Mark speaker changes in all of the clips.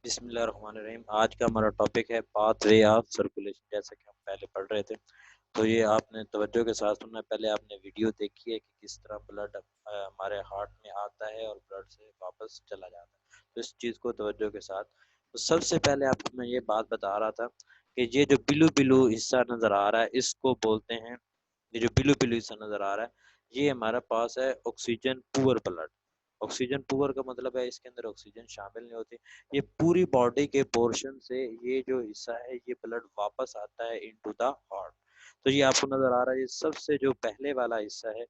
Speaker 1: बिस्मिल्लाहिर्रहमानिर्रहीम। आज का हमारा टॉपिक है पाथवे ऑफ सर्कुलेशन। जैसा कि हम पहले पढ़ रहे थे, तो ये आपने तवज्जो के साथ सुनना। पहले आपने वीडियो देखी है कि किस तरह ब्लड हमारे हार्ट में आता है और ब्लड से वापस चला जाता है। तो इस चीज़ को तवज्जो के साथ, तो सबसे पहले आपको मैं ये बात बता रहा था कि ये जो बिलू बिलू हिस्सा नज़र आ रहा है, इसको बोलते हैं, ये जो बिलू बिलू हिस्सा नज़र आ रहा है, ये हमारे पास है oxygen poor blood. Oxygen poor का मतलब है इसके अंदर ऑक्सीजन शामिल नहीं होती। ये पूरी बॉडी के पोर्शन से ये जो हिस्सा है, ये ब्लड वापस आता है इनटू द हार्ट। तो ये आपको नजर आ रहा है, ये सबसे जो पहले वाला हिस्सा है,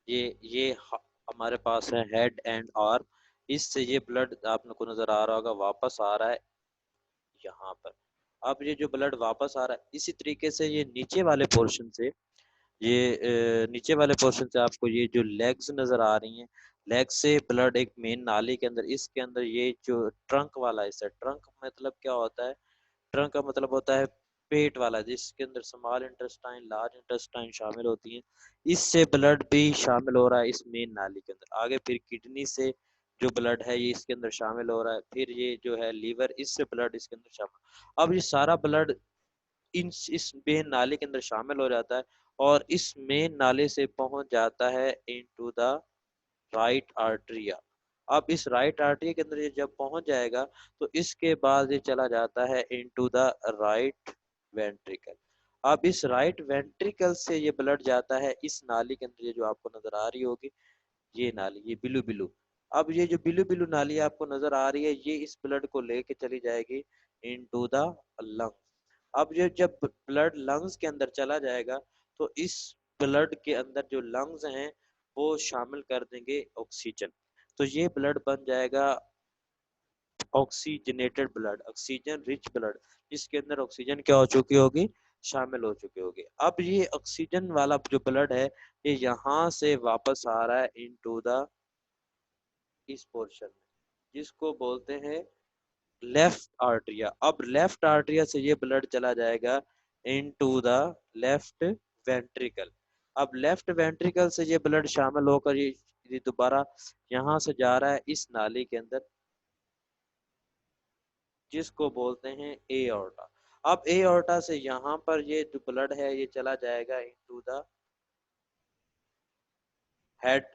Speaker 1: ये हमारे पास है हेड एंड आर्म। इससे ये ब्लड आपको नजर आ रहा होगा वापस आ रहा है यहाँ पर। अब ये जो ब्लड वापस आ रहा है, इसी तरीके से ये नीचे वाले पोर्शन से, ये नीचे वाले पोर्शन से आपको ये जो लेग्स नजर आ रही हैं, लेग से ब्लड एक मेन नाली के अंदर, इसके अंदर ये जो ट्रंक वाला हिस्सा है, ट्रंक मतलब क्या होता है, ट्रंक का मतलब होता है पेट वाला, जिसके अंदर स्मॉल इंटेस्टाइन लार्ज इंटेस्टाइन शामिल होती हैं। इससे ब्लड भी शामिल हो रहा है इस मेन नाली के अंदर। आगे फिर किडनी से जो ब्लड है ये इसके अंदर शामिल हो रहा है। फिर ये जो है लीवर, इससे ब्लड इसके अंदर शामिल। अब ये सारा ब्लड इन इस मेन नाले के अंदर शामिल हो जाता है और इस मेन नाले से पहुंच जाता है इनटू द राइट आर्टरिया। अब इस राइट आर्टरी के अंदर ये जब पहुंच जाएगा, तो इसके बाद ये चला जाता है इनटू द राइट वेंट्रिकल। अब इस राइट वेंट्रिकल से ये ब्लड जाता है इस नाली के अंदर, ये जो आपको नजर आ रही होगी, ये नाली, ये बिलू बिलू। अब ये जो बिलू बिलू नाली आपको नजर आ रही है, ये इस ब्लड को लेके चली जाएगी इनटू द लंग। अब ये जब ब्लड लंग्स के अंदर चला जाएगा, तो इस ब्लड के अंदर जो लंग्स हैं वो शामिल कर देंगे ऑक्सीजन। तो ये ब्लड बन जाएगा oxygenated blood, oxygen rich blood, जिसके अंदर ऑक्सीजन क्या हो चुकी होगी, शामिल हो चुकी होगी। अब ये ऑक्सीजन वाला जो ब्लड है, ये यहाँ से वापस आ रहा है इनटू द इस पोर्शन में, जिसको बोलते हैं लेफ्ट आर्टरिया। अब लेफ्ट आर्टरिया से ये ब्लड चला जाएगा इनटू द लेफ्ट वेंट्रिकल। अब लेफ्ट वेंट्रिकल से ये ब्लड शामिल होकर ये दोबारा यहाँ से जा रहा है इस नाली के अंदर, जिसको बोलते हैं एओर्टा। अब एओर्टा से यहाँ पर ये जो ब्लड है ये चला जाएगा इनटू द हेड,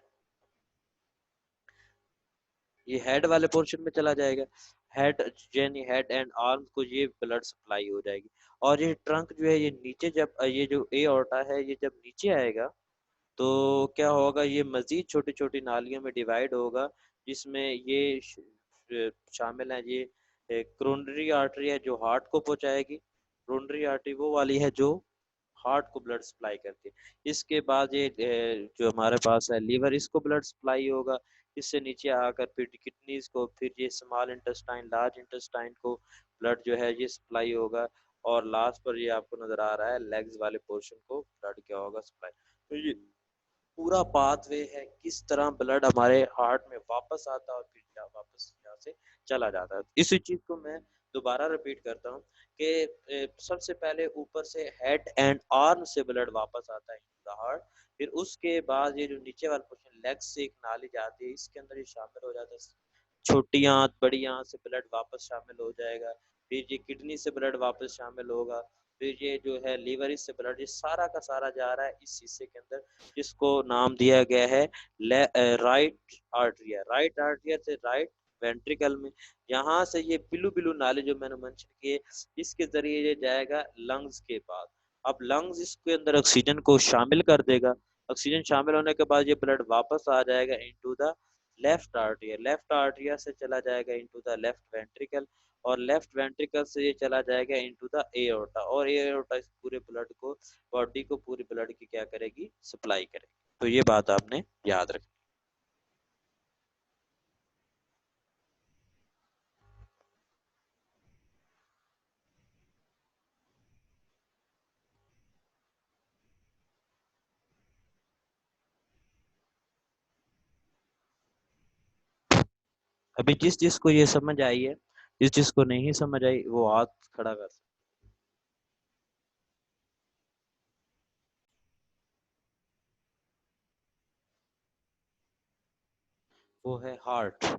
Speaker 1: ये हेड वाले पोर्शन में चला जाएगा। हेड, यानी हेड एंड आर्म को ये ब्लड सप्लाई हो जाएगी। और ये ट्रंक जो है ये नीचे, जब ये जो एओर्टा है ये जब नीचे आएगा, तो क्या होगा, ये मजीद छोटी छोटी नालियों में डिवाइड होगा, जिसमें ये शामिल है। ये क्रोनरी आर्टरी है जो हार्ट को पहुंचाएगी। क्रोनरी आर्टरी वो वाली है जो हार्ट को ब्लड सप्लाई करती है। इसके बाद ये जो हमारे पास है लीवर, इसको ब्लड सप्लाई होगा। इससे नीचे आकर फिर किडनीज को, फिर ये स्मॉल इंटेस्टाइन लार्ज इंटेस्टाइन को ब्लड जो है ये सप्लाई होगा। और लास्ट पर ये आपको नजर आ रहा है लेग्स वाले पोर्शन को ब्लड क्या होगा, सप्लाई। तो ये पूरा पाथवे है किस तरह ब्लड हमारे हार्ट में वापस आता है और फिर वापस यहाँ से चला जाता है। इसी चीज को मैं दोबारा रिपीट करता हूँ कि सबसे पहले ऊपर से हेड एंड आर्म से ब्लड वापस आता है हार्ट। फिर उसके बाद ये जो नीचे वाला पोर्शन लेग से एक नाली जाती है, इसके अंदर ये शामिल हो जाता है। छोटी आंत बड़ी आंत से ब्लड वापस शामिल हो जाएगा। फिर ये किडनी से ब्लड वापस शामिल होगा। फिर ये जो है लीवर, इससे ब्लड, ये सारा का सारा जा रहा है इस हिस्से के अंदर, जिसको नाम दिया गया है राइट आर्टरिया। राइट आर्टरिया से राइट वेंट्रिकल में, यहाँ से ये बिलू बिलू नाले जो मैंने मेंशन किए, इसके जरिए ये जाएगा लंग्स के पास। अब लंग्स इसके अंदर ऑक्सीजन को शामिल कर देगा। ऑक्सीजन शामिल होने के बाद ये ब्लड वापस आ जाएगा इनटू द लेफ्ट आर्टरिया। लेफ्ट आर्टरिया से चला जाएगा इनटू द लेफ्ट वेंट्रिकल, और लेफ्ट वेंट्रिकल से ये चला जाएगा इनटू द एओर्टा। और एओर्टा इस पूरे ब्लड को, बॉडी को, पूरी ब्लड की क्या करेगी, सप्लाई करेगी। तो ये बात आपने याद रखनी। अभी जिस जिसको ये समझ आई है, जिस जिसको नहीं समझ आई, वो हाथ खड़ा कर सकते। वो है हार्ट।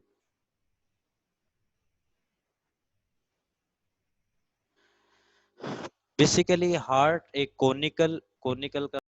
Speaker 1: बेसिकली हार्ट एक कोनिकल कोनिकल का